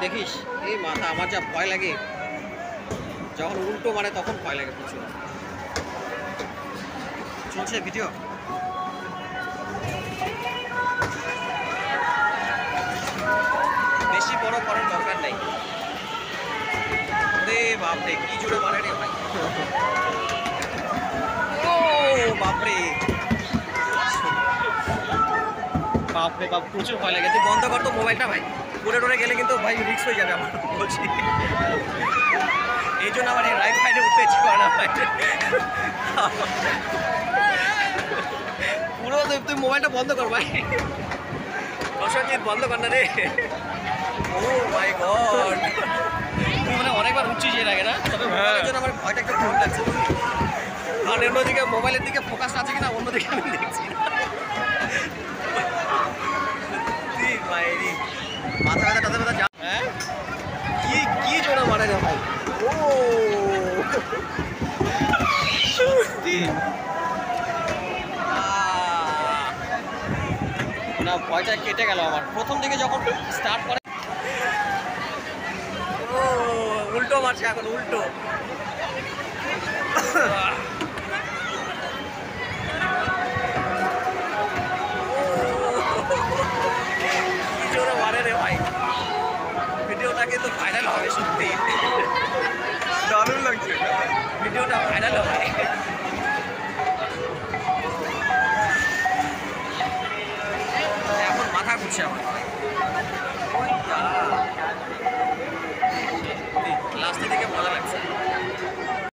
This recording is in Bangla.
দেখিস এই মাথা আমার যা ভয় লাগে, যখন উল্টো মারে তখন ভয় লাগে প্রচুর। চলছে ভিডিও। বেশি বড় করার দরকার নেই। রে বাপরে কি জোরে মারে রে ভাই। ও বাপরে বাপরে বাপ, প্রচুর ভয় লাগে। তুই বন্ধ কর তো মোবাইলটা ভাই, পড়ে টরে গেলে কিন্তু ভাই রিস্ক হয়ে যাবে আমার বলছি। এই জন্য আমার এই রাইট সাইডে উঠতে ইচ্ছে করে না ভাই। পুরো তুই মোবাইলটা বন্ধ কর ভাই, প্রসঞ্জিৎ বন্ধ কর না রে। ও মাই গড, তুই মানে অনেকবার উঠছিস এর আগে না? তবে মোবাইলের জন্য আমার ভয়টা একটু কম লাগছে, কারণ অন্যদিকে মোবাইলের দিকে ফোকাস আছে কিনা অন্যদিকে আমি দেখছি না। মাথা ব্যথা টাথা ব্যথা, হ্যাঁ কি কি জোরে মারে রে ভাই। ও না, ভয়টা কেটে গেল আমার প্রথম দিকে যখন স্টার্ট করে। ও উল্টো মারছে এখন, উল্টো। কি জোরে মারে রে ভাই। ভিডিওটা কিন্তু ভাইরাল হবে সত্যি, দারুণ লাগছে। ভিডিওটা ভাইরাল হবে। এখন মাথা ঘুরছে আমার। লাস্টের দিকে মজা লাগছে।